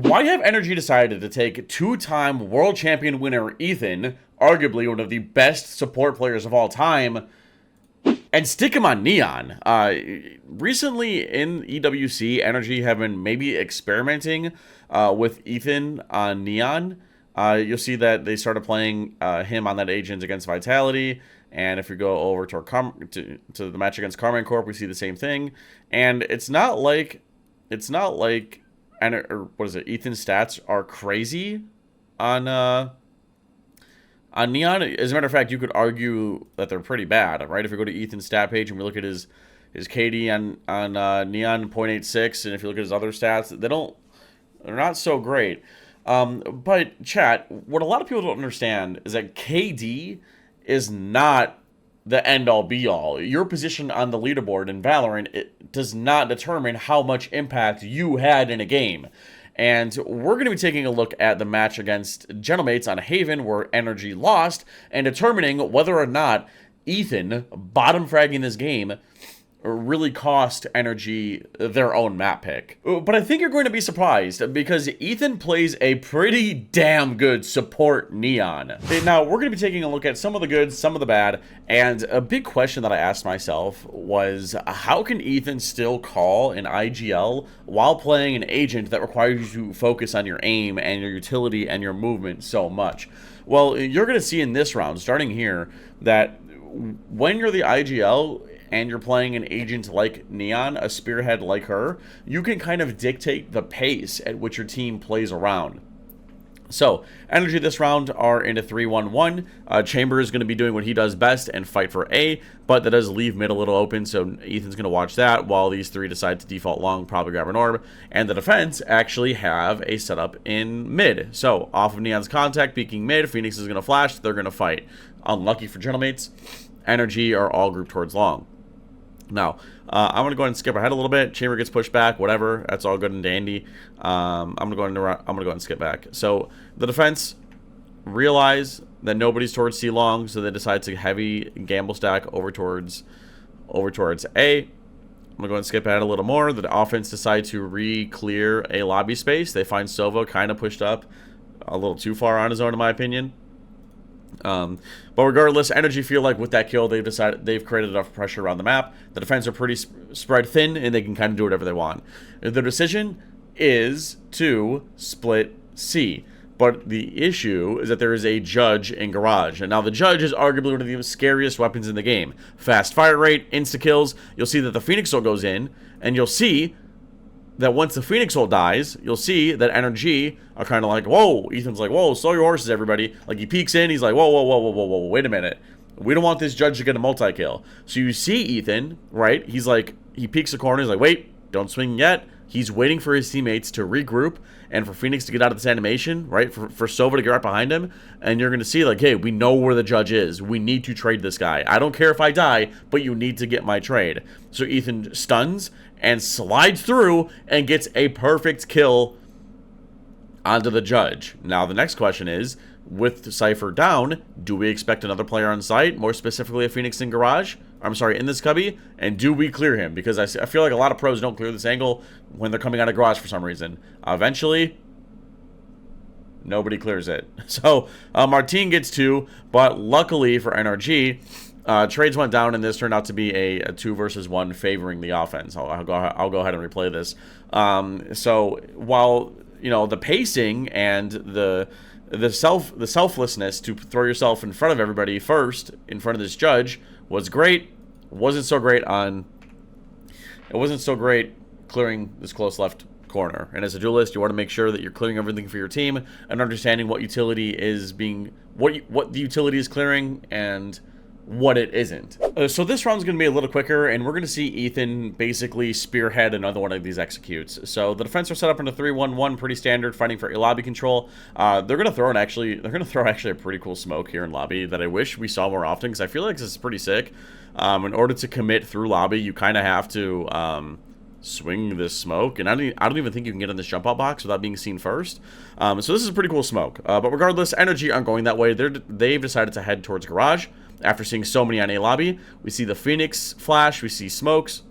Why have NRG decided to take two-time world champion winner Ethan, arguably one of the best support players of all time, and stick him on Neon? Recently in EWC, NRG have been maybe experimenting with Ethan on Neon. You'll see that they started playing him on that agent against Vitality. And if you go over to the match against Carmine Corp, we see the same thing. And it's not like or what is it? Ethan's stats are crazy on Neon. As a matter of fact, you could argue that they're pretty bad, right? If you go to Ethan's stat page and we look at his KD on Neon 0.86, and if you look at his other stats, they're not so great. But chat, what a lot of people don't understand is that KD is not the end-all be-all. Your position on the leaderboard in Valorant, it does not determine how much impact you had in a game. And we're going to be taking a look at the match against Gentlemates on Haven, where NRG lost, and determining whether or not Ethan bottom fragging this game really cost NRG their own map pick. But I think you're going to be surprised, because Ethan plays a pretty damn good support Neon. Now, we're going to be taking a look at some of the good, some of the bad, and a big question that I asked myself was, how can Ethan still call an IGL while playing an agent that requires you to focus on your aim and your utility and your movement so much? Well, you're going to see in this round, starting here, that when you're the IGL and you're playing an agent like Neon, a spearhead like her, you can kind of dictate the pace at which your team plays around. So, NRG this round are in a 3-1-1. Chamber is going to be doing what he does best and fight for A, but that does leave mid a little open, so Ethan's going to watch that while these three decide to default long, probably grab an orb. And the defense actually have a setup in mid. So, off of Neon's contact, peeking mid, Phoenix is going to flash, they're going to fight. Unlucky for Gentlemates, NRG are all grouped towards long. Now, I'm going to go ahead and skip ahead a little bit. Chamber gets pushed back, whatever. That's all good and dandy. I'm going to go ahead and skip back. So the defense realize that nobody's towards C long, so they decide to heavy gamble stack over towards A. I'm going to go ahead and skip ahead a little more. The offense decide to re-clear a lobby space. They find Sova kind of pushed up a little too far on his own, in my opinion. But regardless, NRG feel like with that kill, they've created enough pressure around the map. The defense are pretty spread thin, and they can kind of do whatever they want. The decision is to split C. But the issue is that there is a judge in Garage. And now the judge is arguably one of the scariest weapons in the game. Fast fire rate, insta-kills. You'll see that the Phoenix ult goes in, and you'll see that once the Phoenix ult dies, you'll see that NRG are kind of like, whoa. Ethan's like, whoa, slow your horses, everybody. Like, he peeks in, he's like, whoa, whoa, whoa, whoa, whoa, whoa, wait a minute. We don't want this judge to get a multi-kill. So you see Ethan, right? He's like, he peeks the corner, he's like, wait, don't swing yet. He's waiting for his teammates to regroup and for Phoenix to get out of this animation, right? For Sova to get right behind him. And you're going to see, like, hey, we know where the judge is. We need to trade this guy. I don't care if I die, but you need to get my trade. So Ethan stuns and slides through and gets a perfect kill onto the judge. Now, the next question is, with Cypher down, do we expect another player on site, more specifically a Phoenix in Garage? I'm sorry, in this cubby, and do we clear him? Because I feel like a lot of pros don't clear this angle when they're coming out of Garage for some reason. Eventually, nobody clears it. So, Martin gets 2, but luckily for NRG, trades went down, and this turned out to be a 2 versus 1 favoring the offense. I'll go ahead and replay this. So, while, you know, the pacing and the selflessness to throw yourself in front of everybody first, in front of this judge, was great. It wasn't so great clearing this close left corner. And as a duelist, you want to make sure that you're clearing everything for your team and understanding what utility is being, what the utility is clearing and what it isn't. So this round's going to be a little quicker, and we're going to see Ethan basically spearhead another one of these executes. So the defense are set up in a 3-1-1, pretty standard, fighting for a lobby control. They're going to throw a pretty cool smoke here in lobby that I wish we saw more often, because I feel like this is pretty sick. In order to commit through lobby, you kind of have to swing this smoke, and I don't even think you can get in this jump out box without being seen first. So this is a pretty cool smoke. But regardless, NRG aren't going that way. They've decided to head towards Garage. After seeing so many on A lobby, we see the Phoenix flash, we see smokes,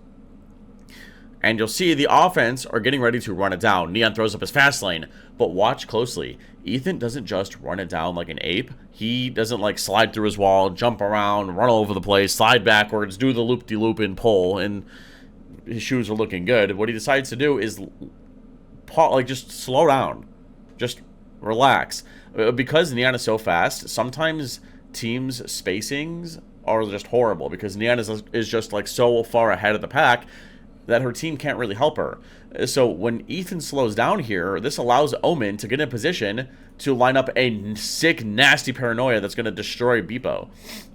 And you'll see the offense are getting ready to run it down. Neon throws up his fast lane. But watch closely. Ethan doesn't just run it down like an ape. He doesn't like slide through his wall, jump around, run all over the place, slide backwards, do the loop-de-loop and pull, and his shoes are looking good. What he decides to do is just slow down. Just relax. Because Neon is so fast, sometimes teams' spacings are just horrible because Neon is just like so far ahead of the pack that her team can't really help her. So when Ethan slows down here, this allows Omen to get in position to line up a sick, nasty paranoia that's going to destroy Beepo.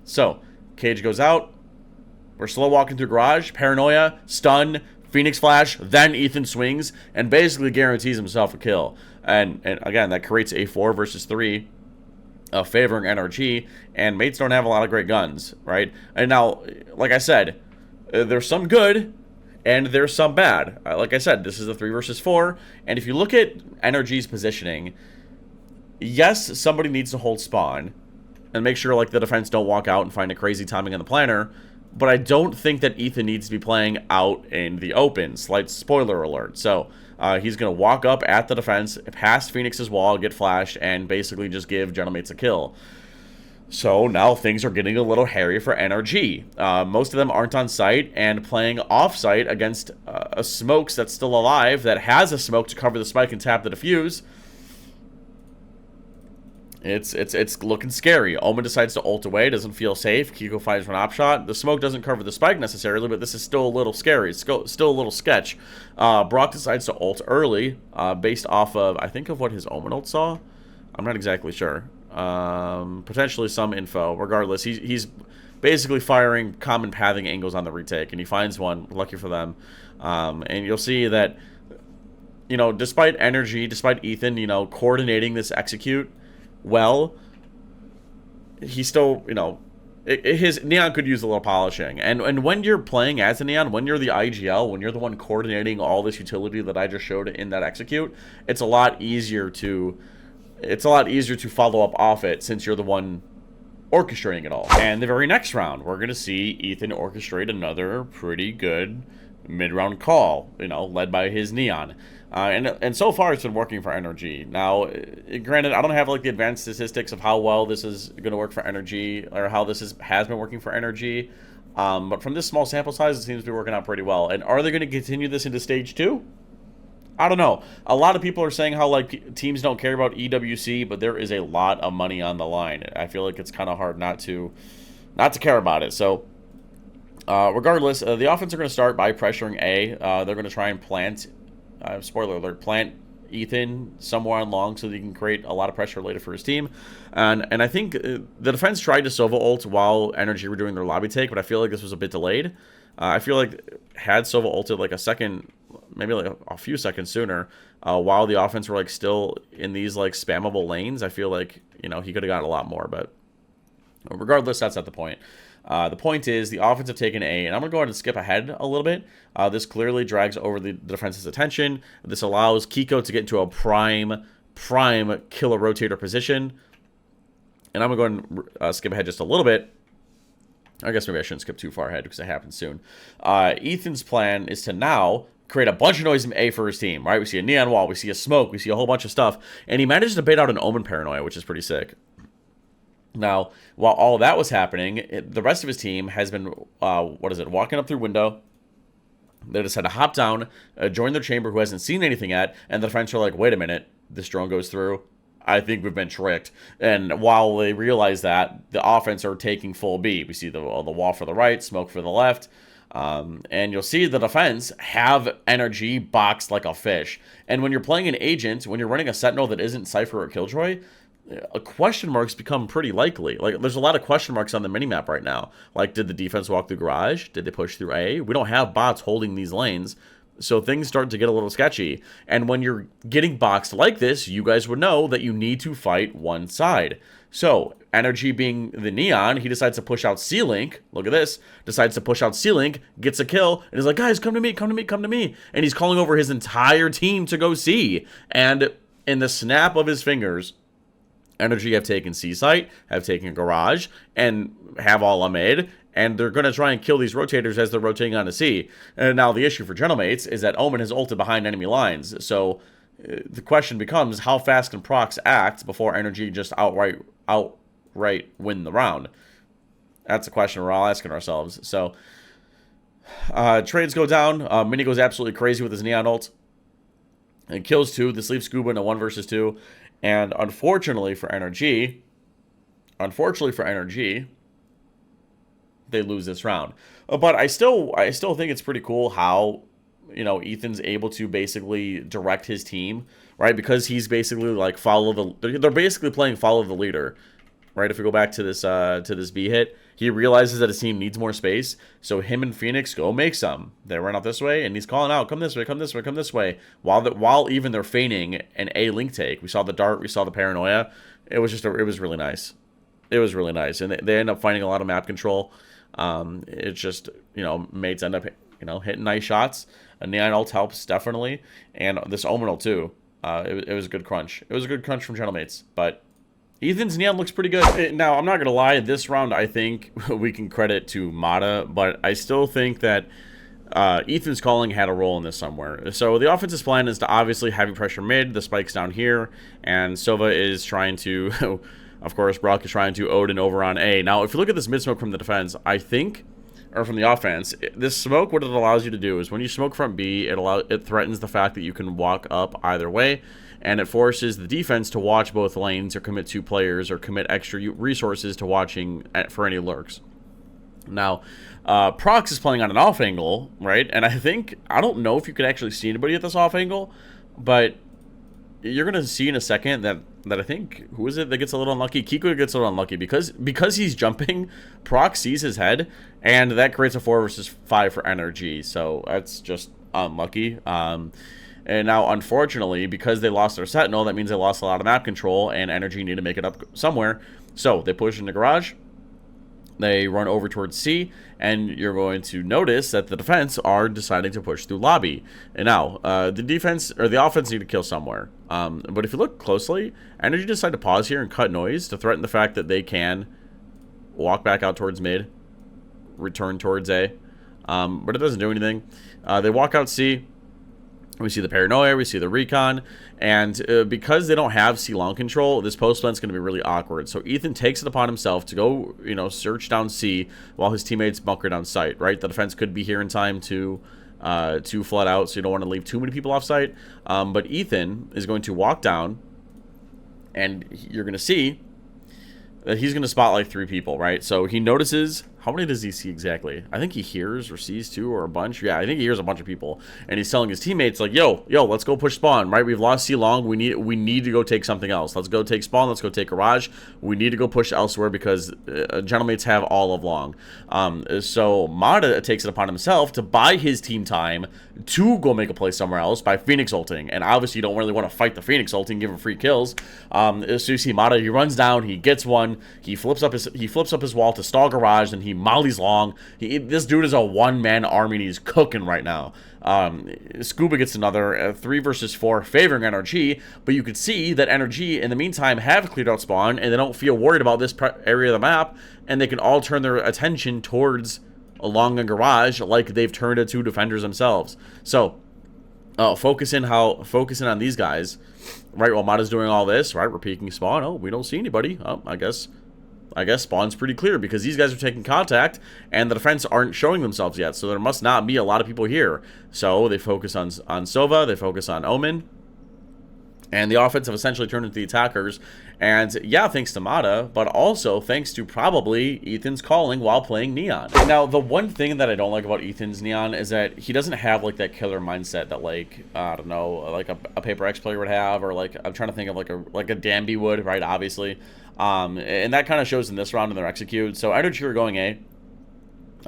So, Cage goes out. We're slow walking through Garage. Paranoia, stun, Phoenix Flash, then Ethan swings, and basically guarantees himself a kill. And again, that creates a 4 versus 3 favoring NRG, and mates don't have a lot of great guns, right? And now, like I said, there's some good, and there's some bad. Like I said, this is a 3 versus 4, and if you look at NRG's positioning, yes, somebody needs to hold spawn and make sure like the defense don't walk out and find a crazy timing on the planner, but I don't think that Ethan needs to be playing out in the open. Slight spoiler alert. So he's going to walk up at the defense, past Phoenix's wall, get flashed, and basically just give Gentlemates a kill. So now things are getting a little hairy for NRG. Most of them aren't on site and playing off-site against a Smokes that's still alive, that has a smoke to cover the spike and tap the defuse. It's looking scary. Omen decides to ult away, doesn't feel safe. Kiko finds one op shot. The smoke doesn't cover the spike necessarily, but this is still a little scary. It's still a little sketch. Brock decides to ult early, based off of, I think, of what his Omen ult saw. I'm not exactly sure. Potentially some info. Regardless, he's basically firing common pathing angles on the retake, and he finds one. Lucky for them. And you'll see that, you know, despite NRG, despite Ethan, you know, coordinating this execute well, he still, you know, his Neon could use a little polishing. And when you're playing as a Neon, when you're the IGL, when you're the one coordinating all this utility that I just showed in that execute, it's a lot easier to follow up off it since you're the one orchestrating it all. And the very next round, we're going to see Ethan orchestrate another pretty good mid-round call, you know, led by his Neon. And so far it's been working for NRG. Now, granted, I don't have like the advanced statistics of how well this is going to work for NRG or how this has been working for NRG. But from this small sample size, it seems to be working out pretty well. And are they going to continue this into stage 2? I don't know. A lot of people are saying how like teams don't care about EWC, but there is a lot of money on the line. I feel like it's kind of hard not to care about it. So regardless, the offense are going to start by pressuring A. They're going to try and plant, spoiler alert, plant Ethan somewhere on long so that he can create a lot of pressure later for his team. And I think the defense tried to Sova ult while NRG were doing their lobby take, but I feel like this was a bit delayed. I feel like had Sova ulted like a second, maybe like a few seconds sooner, while the offense were like still in these like spammable lanes, I feel like, you know, he could have got a lot more. But regardless, that's not the point. The point is the offense have taken A, and I'm going to go ahead and skip ahead a little bit. This clearly drags over the defense's attention. This allows Kiko to get into a prime killer rotator position. And I'm going to go ahead and skip ahead just a little bit. I guess maybe I shouldn't skip too far ahead because it happens soon. Ethan's plan is to now create a bunch of noise in A for his team, right? We see a neon wall, we see a smoke, we see a whole bunch of stuff, and he managed to bait out an Omen Paranoia, which is pretty sick. Now, while all that was happening, the rest of his team has been, walking up through window. They just had to hop down, join their chamber who hasn't seen anything yet, and the defense are like, wait a minute, this drone goes through. I think we've been tricked. And while they realize that, the offense are taking full B. We see the wall for the right, smoke for the left. And you'll see the defense have NRG boxed like a fish. And when you're playing an agent, when you're running a Sentinel that isn't Cypher or Killjoy, question marks become pretty likely. Like, there's a lot of question marks on the minimap right now. Like, did the defense walk through Garage? Did they push through A? We don't have bots holding these lanes. So things start to get a little sketchy. And when you're getting boxed like this, you guys would know that you need to fight one side. So, NRG being the Neon, he decides to push out C-Link. Look at this. Decides to push out C-Link, gets a kill, and is like, guys, come to me, come to me, come to me. And he's calling over his entire team to go C. And in the snap of his fingers, NRG have taken C-Site, have taken Garage, and have all mid, and they're going to try and kill these rotators as they're rotating onto C. And now the issue for Gentlemates is that Omen has ulted behind enemy lines, so the question becomes, how fast can Prox act before NRG just outright win the round? That's a question we're all asking ourselves. So trades go down. Mini goes absolutely crazy with his Neon ult. And kills 2. This leaves Scuba in a 1 versus 2. And unfortunately for NRG, they lose this round. But I still think it's pretty cool how, you know, Ethan's able to basically direct his team, right? Because he's basically like they're basically playing follow the leader, right? If we go back to this B hit, he realizes that his team needs more space, so him and Phoenix go make some. They run out this way, and he's calling out, come this way, come this way, come this way, while even they're feigning an A link take. We saw the dart, we saw the paranoia. It was really nice. It was really nice, and they end up finding a lot of map control. It's just, you know, mates end up, you know, hitting nice shots. A Neon ult helps definitely, and this Omen ult too. It was a good crunch. It was a good crunch from Gentlemates, but Ethan's Neon looks pretty good. Now, I'm not going to lie, this round I think we can credit to Mata, but I still think that Ethan's calling had a role in this somewhere. So the offensive plan is to obviously heavy pressure mid, the spike's down here, and Sova is trying to, of course, Brock is trying to Odin over on A. Now, if you look at this mid smoke from the defense, I think, or from the offense, this smoke, what it allows you to do is when you smoke from B, it threatens the fact that you can walk up either way, and it forces the defense to watch both lanes or commit 2 players or commit extra resources to watching for any lurks. Now, Prox is playing on an off angle, right? And I don't know if you could actually see anybody at this off angle, but you're going to see in a second that I think, who is it that gets a little unlucky? Kiko gets a little unlucky because he's jumping, Prox sees his head, and that creates a 4 versus 5 for NRG. So that's just unlucky. And now, unfortunately, because they lost their Sentinel, that means they lost a lot of map control, and NRG need to make it up somewhere. So they push into Garage. They run over towards C, and you're going to notice that the defense are deciding to push through lobby. And now, the defense, or the offense need to kill somewhere. But if you look closely, NRG decide to pause here and cut noise to threaten the fact that they can walk back out towards mid, return towards A. But it doesn't do anything. They walk out C. We see the paranoia, we see the recon, and because they don't have C-long control, this post plan's going to be really awkward. So Ethan takes it upon himself to go, you know, search down C while his teammates bunker down site, right? The defense could be here in time to flood out, so you don't want to leave too many people off site. But Ethan is going to walk down, and you're going to see that he's going to spot like 3 people, right? So he notices, how many does he see exactly? I think he hears or sees 2 or a bunch. Yeah, I think he hears a bunch of people, and he's telling his teammates like, yo, let's go push spawn, right? We've lost C-long. We need to go take something else. Let's go take spawn. Let's go take garage. We need to go push elsewhere because Gentlemates have all of long. So Mata takes it upon himself to buy his team time to go make a play somewhere else by Phoenix ulting, and obviously you don't really want to fight the Phoenix ulting and give him free kills. So you see Mata, he runs down, he gets one, he flips up his wall to stall garage, and he mollies long. This dude is a one-man army, and he's cooking right now. Scuba gets another 3 versus 4 favoring NRG, but you could see that NRG in the meantime have cleared out spawn, and they don't feel worried about this area of the map, and they can all turn their attention towards along a garage like they've turned it to defenders themselves. So focusing on these guys, right? While Mata's doing all this, right? We're peeking spawn. Oh, we don't see anybody. Oh, I guess spawn's pretty clear because these guys are taking contact and the defense aren't showing themselves yet. So there must not be a lot of people here. So they focus on Sova, they focus on Omen, and the offense have essentially turned into the attackers. And yeah, thanks to Mata, but also thanks to probably Ethan's calling while playing Neon. Now, the one thing that I don't like about Ethan's Neon is that he doesn't have like that killer mindset that like, I don't know, like a Paper X player would have, or like, I'm trying to think of like a Danby would, right? Obviously. And that kind of shows in this round in their execute. So NRG are going A.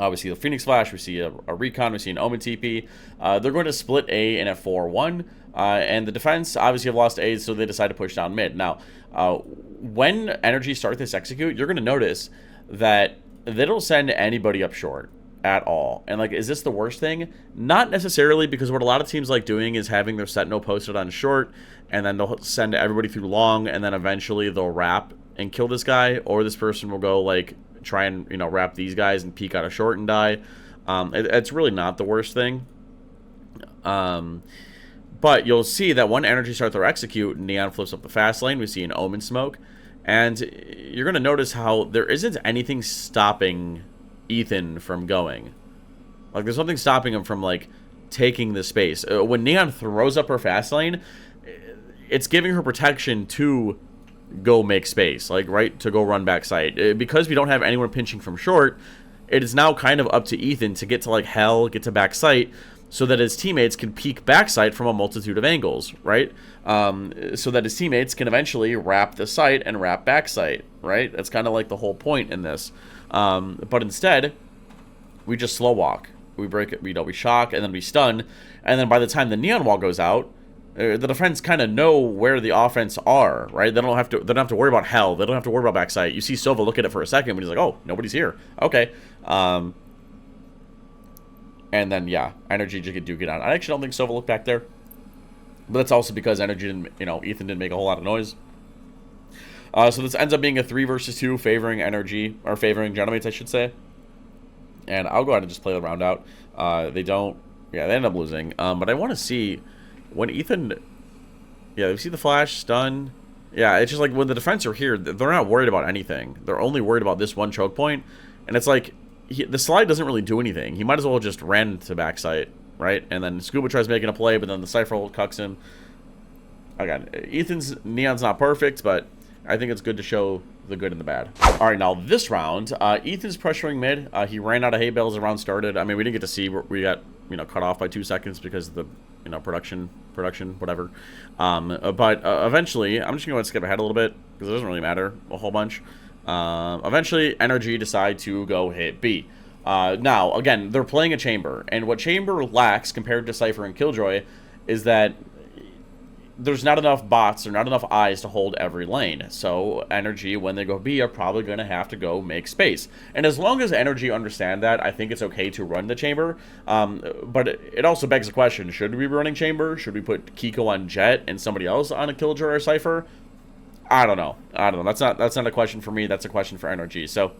We see the Phoenix Flash, we see a Recon, we see an Omen TP. They're going to split A in a 4-1. And the defense obviously have lost A, so they decide to push down mid. Now, when NRG start this execute, you're going to notice that they don't send anybody up short at all. And like, is this the worst thing? Not necessarily, because what a lot of teams like doing is having their Sentinel posted on short, and then they'll send everybody through long, and then eventually they'll wrap and kill this guy, or this person will go like try and, you know, wrap these guys and peek out a short and die. It's really not the worst thing. But you'll see that when NRG starts to execute, Neon flips up the fast lane. We see an Omen smoke. And you're going to notice how there isn't anything stopping Ethan from going. Like, there's something stopping him from, like, taking the space. When Neon throws up her fast lane, it's giving her protection to go make space, like, right, to go run back site. Because we don't have anyone pinching from short, it is now kind of up to Ethan to get to, like, hell, get to back site, so that his teammates can peek back site from a multitude of angles, right? So that his teammates can eventually wrap the site and wrap back site, right? That's kind of like the whole point in this. But instead, we just slow walk. We break it, you know, we shock, and then we stun. And then by the time the Neon wall goes out, the defense kind of know where the offense are, right? They don't have to worry about hell. They don't have to worry about backside. You see Sova look at it for a second, but he's like, oh, nobody's here. Okay. And then, yeah, NRG just do get on. I actually don't think Sova looked back there. But that's also because NRG didn't, you know, Ethan didn't make a whole lot of noise. So this ends up being a 3 versus 2 favoring NRG, or favoring Gentlemates, I should say. And I'll go ahead and just play the round out. They don't, yeah, they end up losing. But I want to see when Ethan, yeah, you see the flash, stun. Yeah, it's just like when the defense are here, they're not worried about anything. They're only worried about this one choke point. And it's like, the slide doesn't really do anything. He might as well just ran to backside, right? And then Scuba tries making a play, but then the Cypher cucks him. Again, Neon's not perfect, but I think it's good to show the good and the bad. All right, now this round, Ethan's pressuring mid. He ran out of hay bales as the round started. I mean, we didn't get to see. We got, you know, cut off by 2 seconds because of the, you know, production, whatever. But eventually, I'm just gonna go ahead and skip ahead a little bit because it doesn't really matter a whole bunch. Eventually, NRG decide to go hit B. Now, again, they're playing a chamber, and what chamber lacks compared to Cypher and Killjoy is that there's not enough bots or not enough eyes to hold every lane. So NRG, when they go B, are probably going to have to go make space. And as long as NRG understand that, I think it's okay to run the chamber. But it also begs the question, should we be running chamber? Should we put Kiko on Jet and somebody else on a Killjoy or Cypher? I don't know. That's not a question for me. That's a question for NRG. So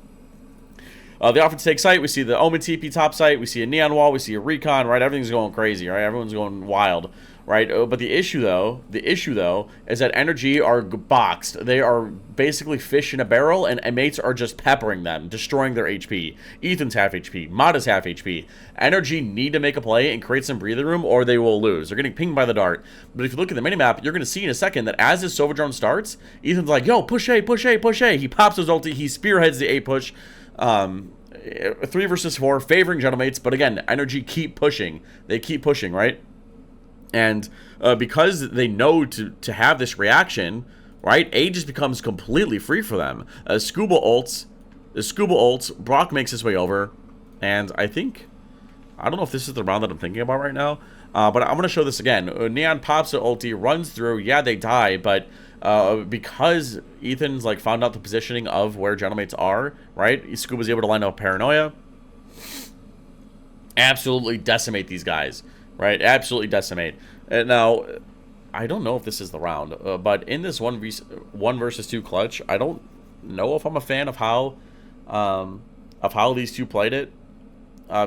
the offense takes site. We see the Omen TP top site. We see a Neon wall. We see a recon. Right, everything's going crazy. Right, everyone's going wild. Right, but the issue though, is that NRG are boxed. They are basically fish in a barrel, and mates are just peppering them, destroying their HP. Ethan's half HP. Mata's half HP. NRG need to make a play and create some breathing room, or they will lose. They're getting pinged by the dart. But if you look at the minimap, you're going to see in a second that as this Sova drone starts, Ethan's like, yo, push A, push A, push A. He pops his ulti. He spearheads the A push. 3 versus 4, favoring Gentlemates. But again, NRG keep pushing. They keep pushing, right? And because they know to have this reaction, right, A just becomes completely free for them. Scuba ults, Brock makes his way over, and I don't know if this is the round that I'm thinking about right now, but I'm going to show this again. Neon pops the ulti, runs through, yeah, they die, but because Ethan's, like, found out the positioning of where Gentlemates are, right, Scuba's able to line up Paranoia, absolutely decimate these guys. Right, absolutely decimate. Now, I don't know if this is the round, but in this 1 versus 2 clutch, I don't know if I'm a fan of how these two played it,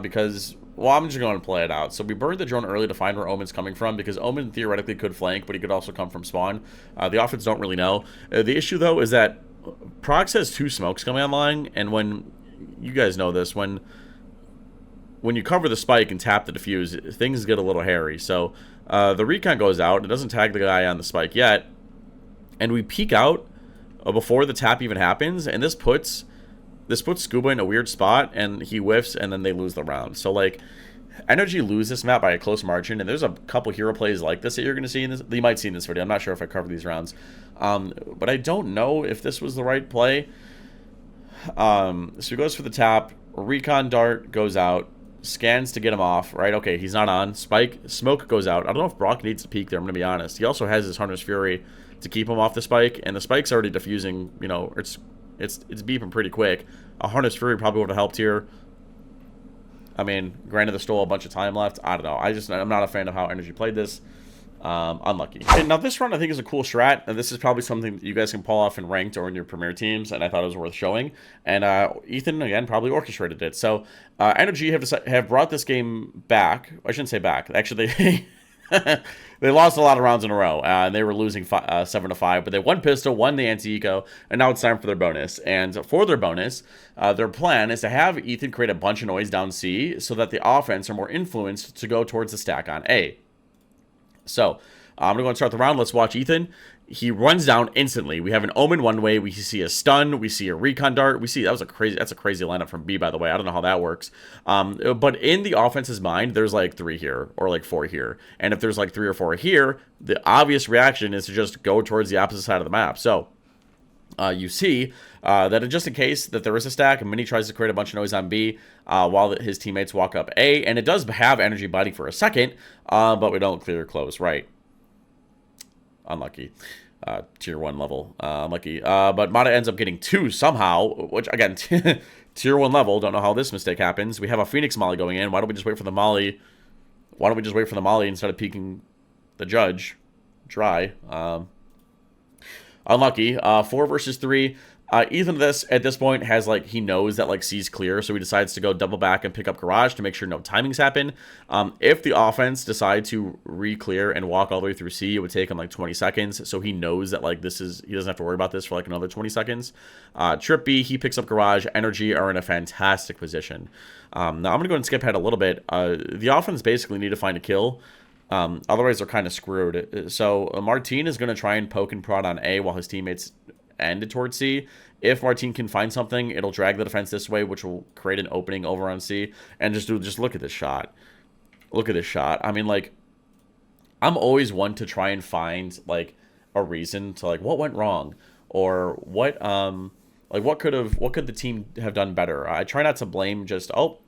because, well, I'm just going to play it out. So we burned the drone early to find where Omen's coming from, because Omen theoretically could flank, but he could also come from spawn. The offense don't really know. The issue, though, is that Prox has 2 smokes coming online, and when, you guys know this, when you cover the spike and tap the defuse, things get a little hairy. So the recon goes out. It doesn't tag the guy on the spike yet. And we peek out before the tap even happens. And this puts Scuba in a weird spot. And he whiffs, and then they lose the round. So, like, NRG lose this map by a close margin. And there's a couple hero plays like this that you're going to see in this. You might see in this video. I'm not sure if I cover these rounds. But I don't know if this was the right play. So he goes for the tap. Recon dart goes out. Scans to get him off, right? Okay, he's not on. Spike, smoke goes out. I don't know if Brock needs to peek there, I'm going to be honest. He also has his Hunter's Fury to keep him off the spike, and the spike's already diffusing, you know, it's beeping pretty quick. A Hunter's Fury probably would have helped here. I mean, granted, there's still a bunch of time left. I don't know. I'm not a fan of how NRG played this. Unlucky. And now this run I think is a cool strat, and this is probably something that you guys can pull off in ranked or in your premier teams, and I thought it was worth showing. And Ethan again probably orchestrated it. So NRG have brought this game back. I shouldn't say back. Actually, they lost a lot of rounds in a row, and they were losing 7-5. But they won pistol, won the anti-eco, and now it's time for their bonus. And for their bonus, their plan is to have Ethan create a bunch of noise down C, so that the offense are more influenced to go towards the stack on A. So, I'm going to go and start the round. Let's watch Ethan. He runs down instantly. We have an Omen one way. We see a stun. We see a recon dart. We see that's a crazy lineup from B, by the way. I don't know how that works. But in the offense's mind, there's like 3 here or like 4 here. And if there's like 3 or 4 here, the obvious reaction is to just go towards the opposite side of the map. So, you see that just in case that there is a stack, and Mini tries to create a bunch of noise on B while his teammates walk up A, and it does have energy biting for a second, but we don't clear close right. Unlucky. Tier 1 level. Unlucky. But Mata ends up getting 2 somehow, which, again, tier 1 level. Don't know how this mistake happens. We have a Phoenix Molly going in. Why don't we just wait for the Molly? Why don't we just wait for the Molly instead of peeking the judge dry? Unlucky. 4 versus 3. Ethan at this point has like, he knows that like C's clear, so he decides to go double back and pick up garage to make sure no timings happen. If the offense decide to re-clear and walk all the way through C, it would take him like 20 seconds. So he knows that like he doesn't have to worry about this for like another 20 seconds. Trip B, he picks up garage. NRG are in a fantastic position. Now I'm gonna go and skip ahead a little bit. The offense basically need to find a kill. Otherwise they're kind of screwed. So Martin is going to try and poke and prod on A while his teammates end towards C. If Martin can find something, it'll drag the defense this way, which will create an opening over on C. And just look at this shot. Look at this shot. I mean, like, I'm always one to try and find like a reason to like what went wrong, or what what could the team have done better. I try not to blame just, oh,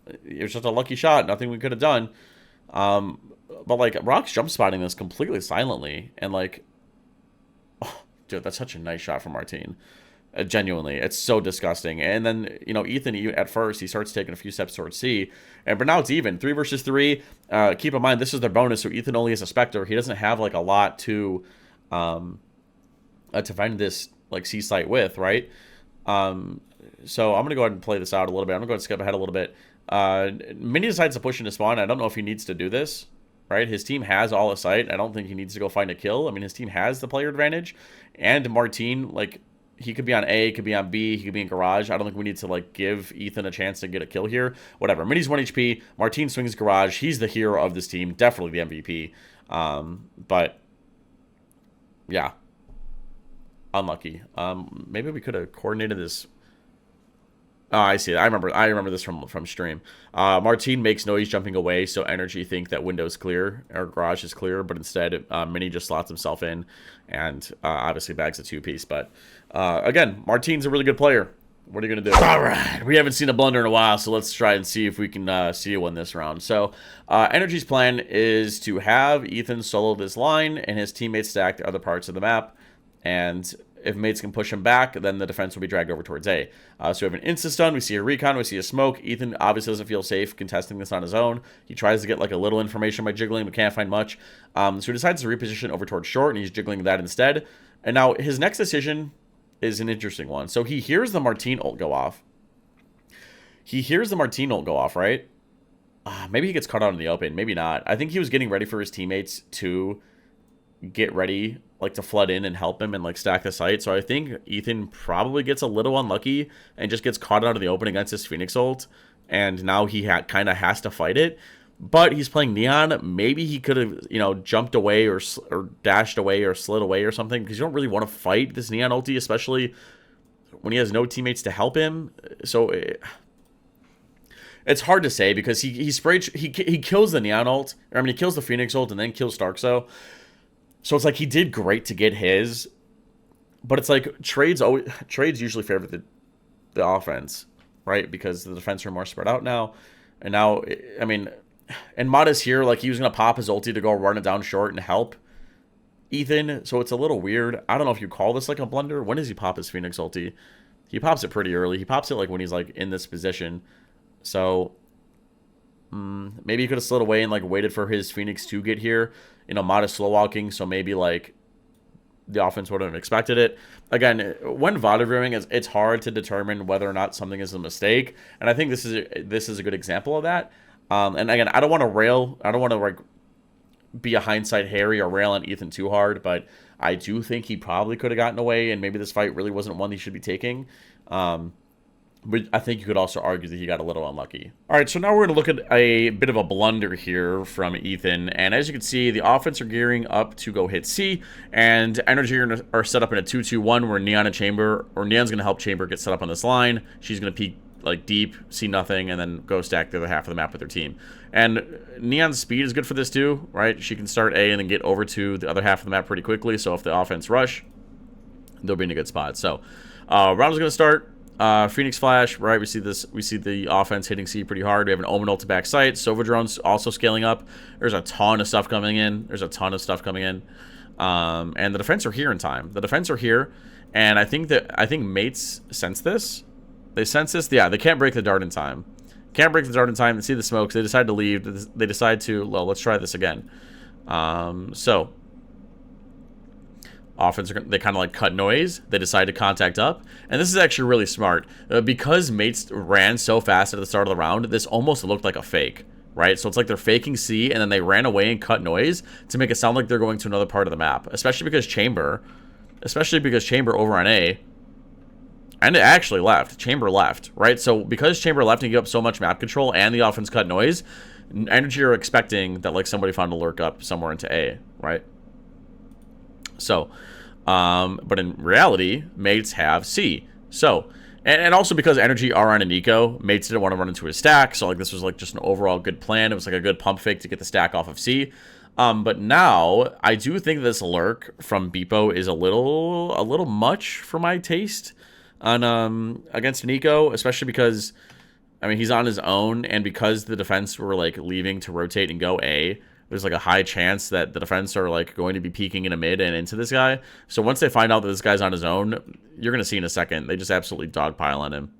it was just a lucky shot, nothing we could have done. But like Rock's jump spotting this completely silently, and like, oh, dude, that's such a nice shot from Martin. Genuinely, it's so disgusting. And then, you know, Ethan, at first, he starts taking a few steps towards C, but now it's even 3 versus 3. Keep in mind, this is their bonus, so Ethan only has a Spectre. He doesn't have like a lot to find this like C site with, right? So I'm gonna go ahead and play this out a little bit. I'm gonna go ahead and skip ahead a little bit. Mini decides to push into spawn. I don't know if he needs to do this, right? His team has all a sight. I don't think he needs to go find a kill. I mean, his team has the player advantage, and Martin, like, he could be on A, could be on B, he could be in garage. I don't think we need to like give Ethan a chance to get a kill here. Whatever. Mini's 1 HP. Martin swings garage. He's the hero of this team. Definitely the MVP. But yeah, unlucky. Maybe we could have coordinated this. Oh, I see. I remember this from stream. Martin makes noise jumping away, so NRG think that window's clear or garage is clear, but instead Mini just slots himself in and obviously bags a 2-piece. But again, Martin's a really good player. What are you going to do? All right. We haven't seen a blunder in a while, so let's try and see if we can see a win this round. So NRG's plan is to have Ethan solo this line and his teammates stack the other parts of the map. And if mates can push him back, then the defense will be dragged over towards A. So we have an insta-stun, we see a recon, we see a smoke. Ethan obviously doesn't feel safe contesting this on his own. He tries to get like a little information by jiggling, but can't find much. So he decides to reposition over towards short, and he's jiggling that instead. And now his next decision is an interesting one. So he hears the Martin ult go off. Right? Maybe he gets caught out in the open. Maybe not. I think he was getting ready for his teammates to get ready, like to flood in and help him and like stack the site. So I think Ethan probably gets a little unlucky and just gets caught out of the open against his Phoenix ult, and now he kind of has to fight it. But he's playing Neon. Maybe he could have, you know, jumped away or dashed away or slid away or something, because you don't really want to fight this Neon ulti, especially when he has no teammates to help him. So it's hard to say, because he kills the Neon ult, or I mean he kills the Phoenix ult and then kills Starkso. So it's like he did great to get his, but it's like trades usually favor the offense, right? Because the defense are more spread out now. And now, I mean, and Mata's here, like he was going to pop his ulti to go run it down short and help Ethan. So it's a little weird. I don't know if you call this like a blunder. When does he pop his Phoenix ulti? He pops it pretty early. He pops it like when he's like in this position. So Maybe he could have slid away and like waited for his Phoenix to get here. You know, Mata's slow walking, so maybe like the offense wouldn't have expected it. Again, when VOD reviewing, it's hard to determine whether or not something is a mistake, and I think this is a good example of that. And again, I don't want to like be a hindsight Harry or rail on Ethan too hard, but I do think he probably could have gotten away, and maybe this fight really wasn't one he should be taking. But I think you could also argue that he got a little unlucky. All right, so now we're going to look at a bit of a blunder here from Ethan. And as you can see, the offense are gearing up to go hit C, and NRG are set up in a 2-2-1 where Neon and Chamber, or Neon's going to help Chamber get set up on this line. She's going to peek like deep, see nothing, and then go stack the other half of the map with her team. And Neon's speed is good for this too, right? She can start A and then get over to the other half of the map pretty quickly. So if the offense rush, they'll be in a good spot. So round is going to start. Phoenix Flash, right? We see the offense hitting C pretty hard. We have an Omen ult to back sight. Sova Drone's also scaling up. There's a ton of stuff coming in. And the defense are here in time. The defense are here, and I think mates sense this. They sense this. Yeah, they can't break the dart in time. Can't break the dart in time. They see the smokes. They decide to leave. They decide to, well, let's try this again. So offense, they kind of like cut noise. They decide to contact up. And this is actually really smart. Because mates ran so fast at the start of the round, this almost looked like a fake, right? So it's like they're faking C, and then they ran away and cut noise to make it sound like they're going to another part of the map. Especially because Chamber over on A, and it actually left. Chamber left, right? So because Chamber left and gave up so much map control and the offense cut noise, NRG are expecting that like somebody found a lurk up somewhere into A, right? So, but in reality, mates have C. So, and also because NRG are on an eco, mates didn't want to run into his stack. So like this was like just an overall good plan. It was like a good pump fake to get the stack off of C. But now I do think this lurk from Beepo is a little much for my taste on against an eco, especially because I mean he's on his own, and because the defense were like leaving to rotate and go A, there's like a high chance that the defense are like going to be peeking in a mid and into this guy. So once they find out that this guy's on his own, you're gonna see in a second they just absolutely dogpile on him.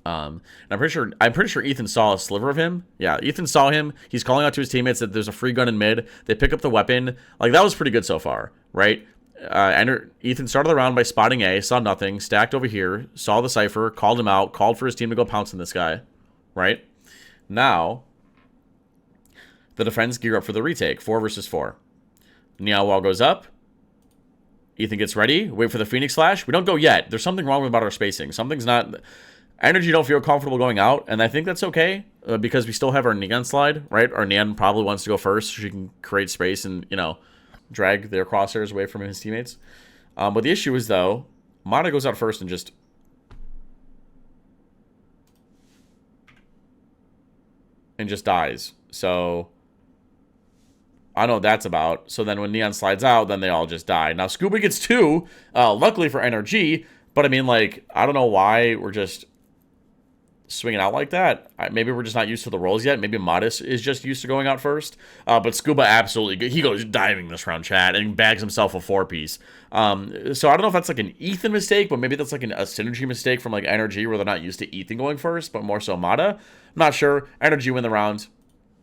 And I'm pretty sure Ethan saw a sliver of him. Yeah, Ethan saw him. He's calling out to his teammates that there's a free gun in mid. They pick up the weapon. Like that was pretty good so far, right? Ethan started the round by spotting A, saw nothing, stacked over here, saw the Cypher, called him out, called for his team to go pounce on this guy, right? Now, the defense gear up for the retake, 4 versus 4. Neon wall goes up. Ethan gets ready, wait for the Phoenix Flash. We don't go yet. There's something wrong about our spacing. Something's not... NRG don't feel comfortable going out, and I think that's okay, because we still have our Neon slide, right? Our Neon probably wants to go first so she can create space and, you know, drag their crosshairs away from his teammates. But the issue is, though, Mata goes out first and just dies. So I don't know what that's about. So then when Neon slides out, then they all just die. Now Scuba gets 2, luckily for NRG, but I mean, like, I don't know why we're just swinging out like that. Maybe we're just not used to the roles yet. Maybe Modest is just used to going out first. But Scuba absolutely, he goes diving this round, chat, and bags himself a 4-piece. So I don't know if that's like an Ethan mistake, but maybe that's like a synergy mistake from like NRG where they're not used to Ethan going first, but more so Mata. I'm not sure. NRG win the round.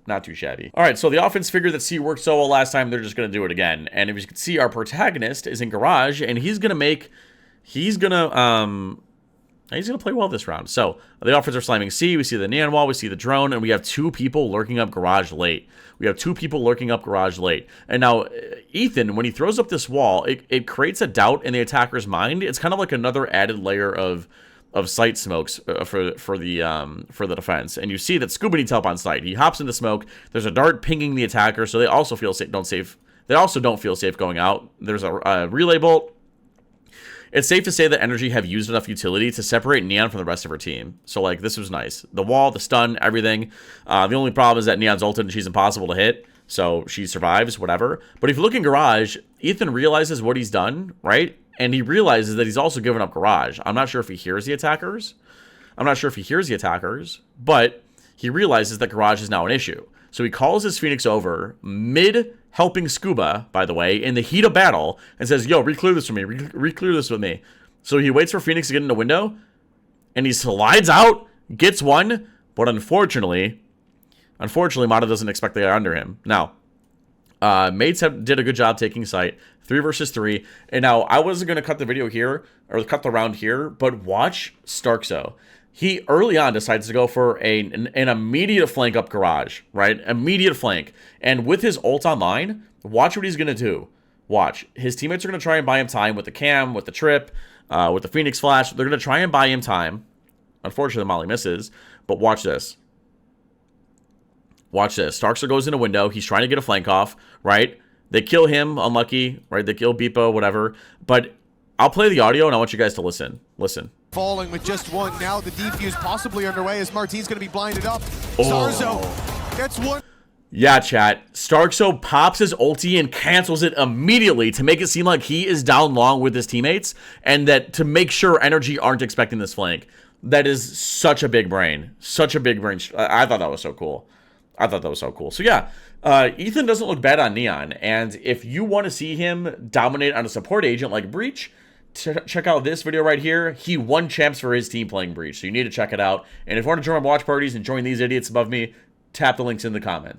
Not too shabby. All right, so the offense figured that C worked so well last time, they're just going to do it again. And if you can see, our protagonist is in Garage, and he's going to play well this round. So the offense are slamming C. We see the Neon wall. We see the drone. And we have 2 people lurking up Garage late. And now Ethan, when he throws up this wall, it creates a doubt in the attacker's mind. It's kind of like another added layer of sight smokes for the defense. And you see that Scuba needs help on sight. He hops into smoke. There's a dart pinging the attacker, so they also don't feel safe going out. There's a relay bolt. It's safe to say that NRG have used enough utility to separate Neon from the rest of her team. So, like, this was nice. The wall, the stun, everything. The only problem is that Neon's ulted and she's impossible to hit. So she survives, whatever. But if you look in Garage, Ethan realizes what he's done, right? And he realizes that he's also given up Garage. I'm not sure if he hears the attackers. But he realizes that Garage is now an issue. So he calls his Phoenix over mid-helping Scuba, by the way, in the heat of battle, and says, yo, re-clear this with me, re-clear this with me. So he waits for Phoenix to get in the window, and he slides out, gets one, but unfortunately, Unfortunately, Mata doesn't expect the guy under him. Now, Mates did a good job taking site. 3 versus 3. And now, I wasn't going to cut the video here, or cut the round here, but watch Starkzo. He, early on, decides to go for an immediate flank up garage, right? Immediate flank. And with his ult online, watch what he's going to do. Watch. His teammates are going to try and buy him time with the cam, with the trip, with the Phoenix Flash. They're going to try and buy him time. Unfortunately, the molly misses. But watch this. Watch this. Starkzer goes in a window. He's trying to get a flank off, right? They kill him. Unlucky, right? They kill Beepo, whatever. But I'll play the audio, and I want you guys to listen. Listen. Falling with just one. Now the defuse possibly underway as Martine's going to be blinded up. Oh. Starkzo gets one. Yeah, chat. Starkzo pops his ulti and cancels it immediately to make it seem like he is down long with his teammates, and that to make sure NRG aren't expecting this flank. That is such a big brain. Such a big brain. I thought that was so cool. I thought that was so cool. So yeah, Ethan doesn't look bad on Neon, and if you want to see him dominate on a support agent like Breach, check out this video right here. He won champs for his team playing Breach, so you need to check it out. And if you want to join my watch parties and join these idiots above me, tap the links in the comments.